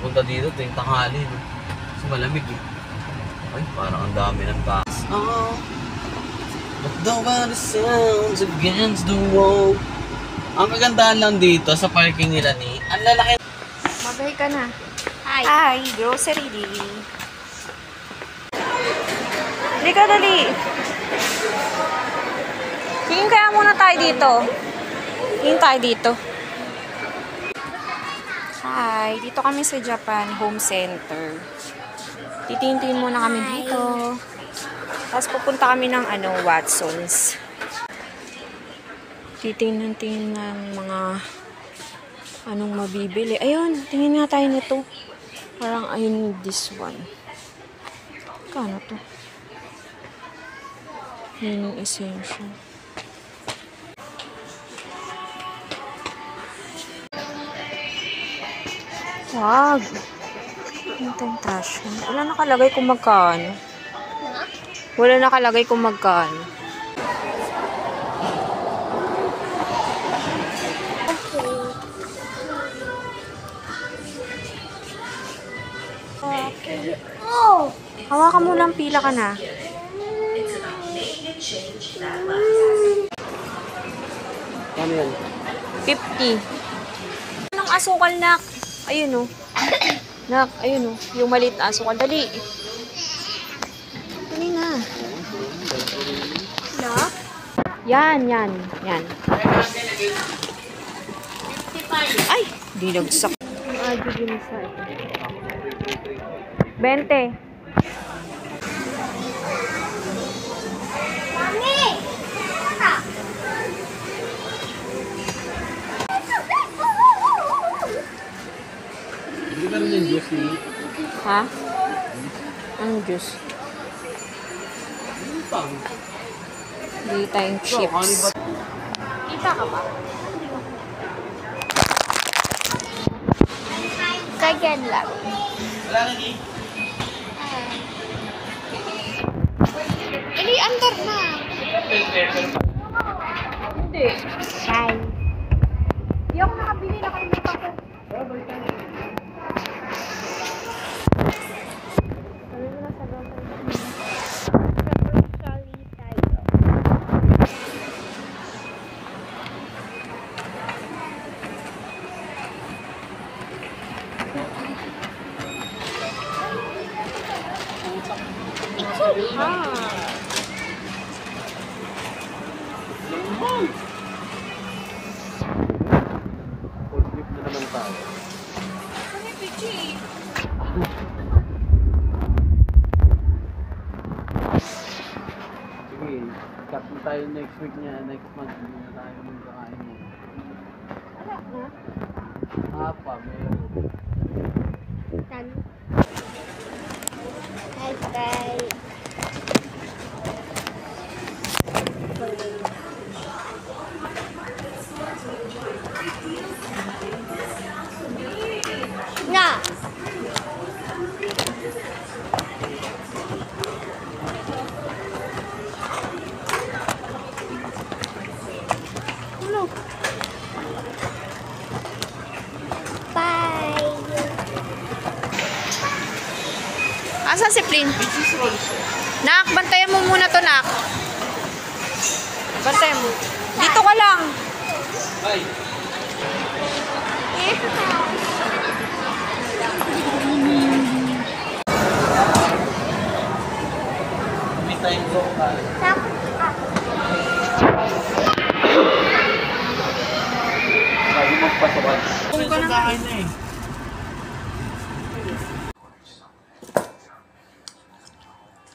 punta dito tuwing tanghali, no? Kasi malamig eh. Ay, parang ang dami ng taas. Oh, but the one sounds against the wall. Ang kagandahan lang dito sa parking nila ni, ang lalaki. Magay ka na. Hi. Hi, grocery day. Dali ka, dali. Tingin kaya muna tayo dito. Tingin tayo dito. Hi, dito kami sa Japan Home Center. Titingin muna kami dito. Tapos pupunta kami ng Watsons. Titingnan ng mga anong mabibili. Ayun, tingin nga tayo nito. Parang ayun this one. Kano to? Yun yung essential. Wag. Ano tentation? Wala nakalagay kung magkano. Wala nakalagay kung magkano. Okay. Oh! Hawakan mo lang, pila ka na. Ano yan? 50. Anong asukal, nak? Ayun, oh. Nak, ayun, oh. Yung maliit na asukal. Dali. Dali na. Look. Yan. 55. Ay, dinagsak. Adi din sa ito. 20. Mami! Ano? Hindi ka rin yung juice ni. Ha? Anong juice? Ano pang? Hindi tayong chips. Kita ka ba? Kagyan lang. Wala na ni. Ili, under na. Hindi. Hi. Hindi ako nakabili. Nakalimutan ko. Full flip na naman tayo. Sige, cut na tayo next week niya. Next month, hindi na tayo magkakain mo. Apa, meron. Hi, guys. Na. Look. Bye. Asan si Plin? Nak, bantayan mo muna to, nak. Bantayan mo. Dito ka lang. Bye! May time zone ka. Sabi mo pasukan. Kung ka na eh.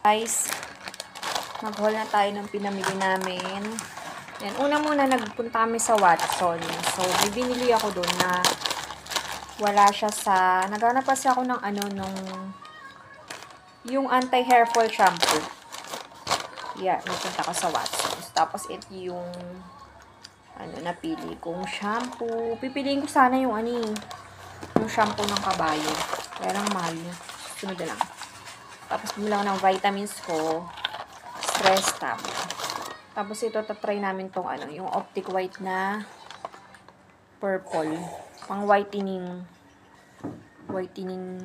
Guys, mag-haul na tayo ng pinamili namin. Yan, una muna nagpunta kami sa Watson. So, bibinili ako doon na wala siya sa... Naghanap kasi ako ng yung anti-hair fall shampoo. Yeah, nagpunta ko sa Watson. Tapos, ito yung napili kong shampoo. Pipiliin ko sana yung yung shampoo ng kabayo. Kaya lang mahal niya. Sunod na lang. Tapos, bumili ako ng vitamins ko. Stress tab. Tapos, ito, tatry namin tong yung Optic White na purple. Pang whitening whitening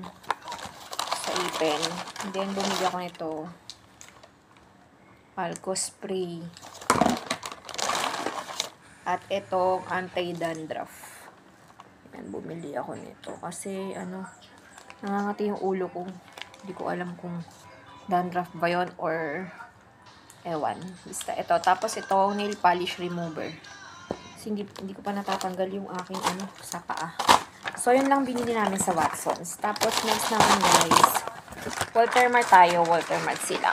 sa ipin. And then, bumili ako nito. Alco spray. At itong anti-dandruff. Yan, bumili ako nito. Kasi, nangangati yung ulo ko. Hindi ko alam kung dandruff ba yun or ewan. Basta ito. Tapos ito, nail polish remover. Kasi hindi ko pa natatanggal yung aking sa paa. So, yun lang binili namin sa Watsons. Tapos, next naman guys, Walter Mart tayo. Walter Mart sila.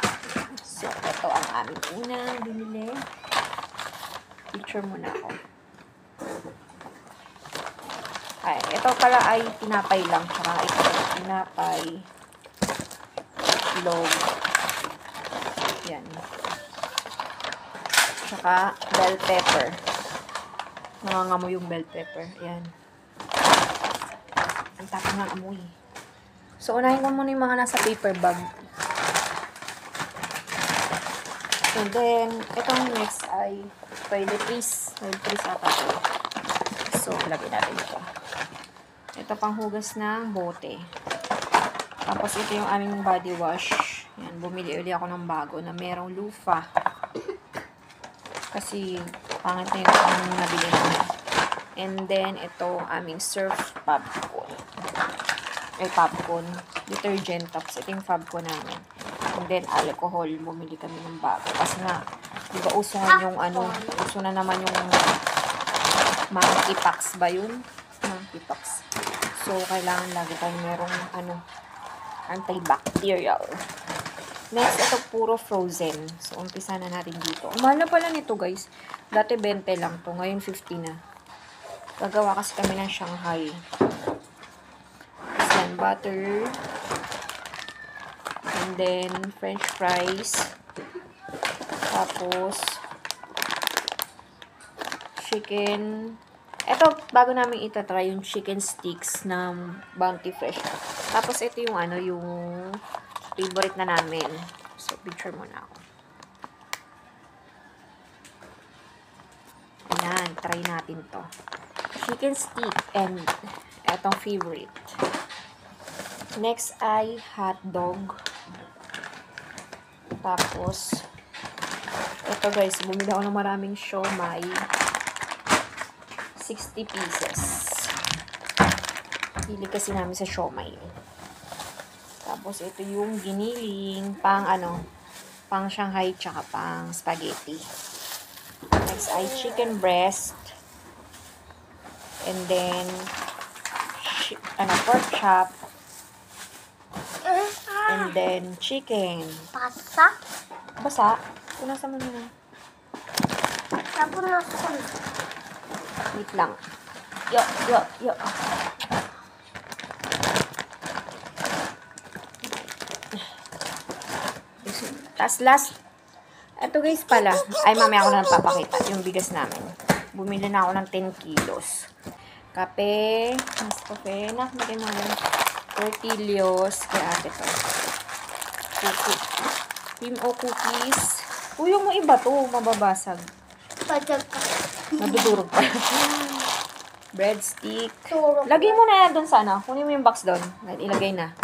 So, ito ang aming unang binili. Picture muna ako. Ay, ito pala ay tinapay lang. Tsaka ito, tinapay. Log. Yan. Tsaka bell pepper. Nangangamoy yung bell pepper. Yan. Ang tapang ng amoy. So, unahin ko muna yung mga nasa paper bag. And then, itong next ay toiletries. Toiletries ata ito. So, lagay natin ito. Ito pang hugas ng bote. Tapos, ito yung aming body wash. Yan, bumili uli ako ng bago na merong lufa. Kasi, pangit na yung nabili namin. And then, ito aming surf popcorn. Popcorn. Detergent. Tapos, ito yung popcorn namin. And then, alcohol. Bumili kami ng bago. Kasi nga, di ba uso nga yung uso na naman yung monkeypox ba yun? Monkeypox. So, kailangan lagi tayong merong antibacterial. Next, ito puro frozen. So, umpisa na natin dito. Mahal na pala nito, guys. Dati 20 lang to. Ngayon 50 na. Gagawa kasi kami ng Shanghai. Then, butter. And then, french fries. Tapos, chicken. Ito, bago namin itatry yung chicken sticks ng Bounty Fresh. Tapos, ito yung yung favorite na namin. So, picture muna ako. Ayan, try natin to. Chicken stick and etong favorite. Next ay hot dog. Tapos, ito guys, bumili ako ng maraming siomai. 60 pieces. Hilig kasi namin sa siomai. Tapos, ito yung giniling pang pang Shanghai tsaka pang spaghetti. Next ay chicken breast. And then, pork chop. And then, chicken. Basa? Basa? Punasan mo muna. Napunasan. Wait lang. Yo. Tapos last, ito guys pala, ay mamaya ako na napapakita yung bigas namin. Bumili na ako ng 10 kilos. Kape, mas kape, nakagay mo lang. Tortillos, kaya ate to. Cream o cookies. Uy, yung iba to, mababasag. Pagka. Nadudurog pa. Breadstick. Turog. Lagay mo na doon sana. Kunin mo yung box doon. Ilagay na.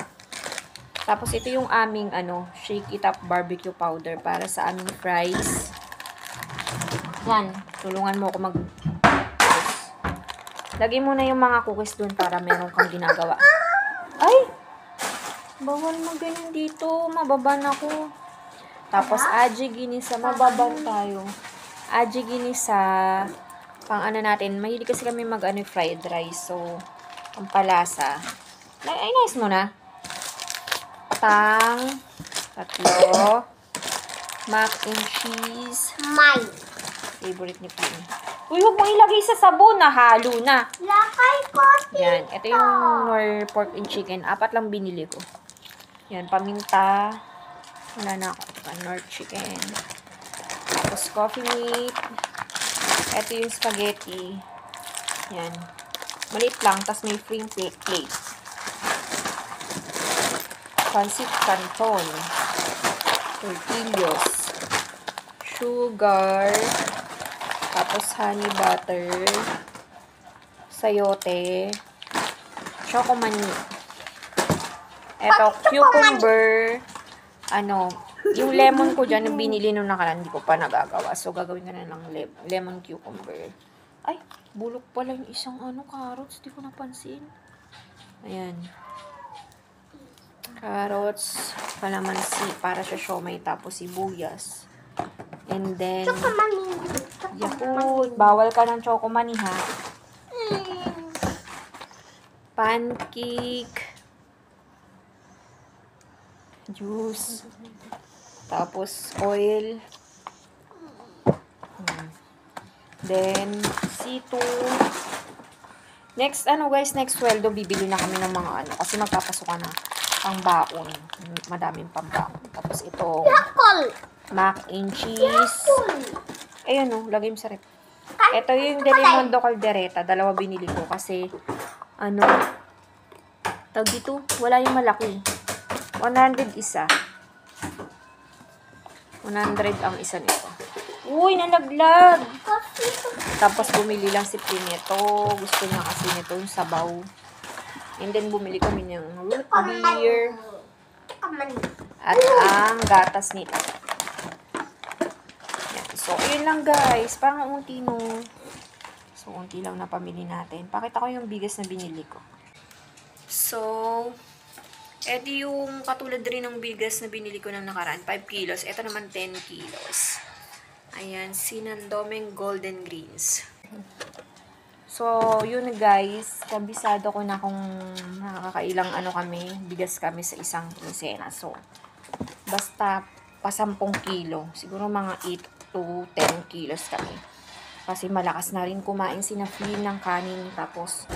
Tapos ito yung aming shake it up barbecue powder para sa aming fries. Yan. Tulungan mo ako mag lagay mo na yung mga cookies doon para meron kang ginagawa. Ay! Bawal mag ganyan dito. Mababan ako. Tapos aji ginisa. Mababan tayo. Aji ginisa. Pang natin. Mahilig kasi kami mag fried rice. So, ang palasa. Ay, nice mo na. Tatlo. Mac and cheese. May. Favorite ni Pam. Uy, huwag mo ilagay sa sabon. Halo na. Lakay ko. Yan. Ito yung Knorr pork and chicken. 4 lang binili ko. Yan. Paminta. Wala na ako. Knorr chicken. Tapos coffee meat. Ito yung spaghetti. Yan. Maliit lang. Tapos may free plate. Pancit canton. Tortillos. Sugar. Tapos honey butter. Sayote. Chocomani. Eto, cucumber. Yung lemon ko dyan, yung binili nung nakaraan, hindi ko pa nagagawa. So, gagawin ko na lang lemon cucumber. Ay, bulok pala yung isang carrots. Hindi ko napansin. Ayan. Carrots, kalamansi, para siya siomay, tapos sibuyas. And then, Yakult. Bawal ka ng chokomani, ha? Pancake. Juice. Tapos, oil. Then, C2. Next, guys, next sweldo, bibili na kami ng mga kasi magpapasukan na pang-baon. Madaming pang-baon. Tapos, ito, mac and cheese. Ayun, lagay mo sa rep. Ito yung Delimundo Caldereta. 2 binili ko kasi, tawag dito, wala yung malaki. 100 isa. 100 ang isa nito. Uy, nalaglag! Tapos bumili lang si Pinito. Gusto niya kasi nito yung sabaw. And then bumili kami ng root beer. At ang gatas nito. Yan. So, yun lang guys. Parang unti no. So, unti lang na pamili natin. Pakita ko yung bigas na binili ko. So, eto yung katulad rin ng bigas na binili ko ng nakaraan, 5 kilos. Ito naman 10 kilos. Ayan, Sinandomeng Golden Greens. So, yun guys. Kabisado ko na kung nakakailang bigas kami sa isang quincena. So, basta pa 10 kilo. Siguro mga 8 to 10 kilos kami. Kasi malakas na rin kumain si Naflin ng kanin. Tapos,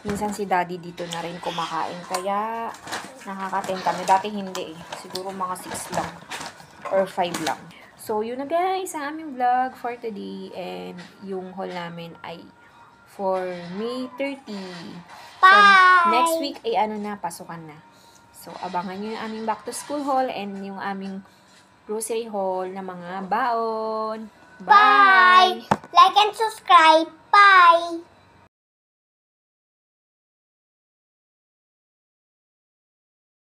minsan si Daddy dito na rin kumakain. Kaya, nakaka-10 kami. Dati hindi eh. Siguro mga 6 lang. Or 5 lang. So, yun na guys. Ang aming vlog for today. And yung haul namin ay for May 30. So, next week ay pasukan na. So, abangan nyo yung aming back to school haul and yung aming grocery haul na mga baon. Bye! Like and subscribe. Bye!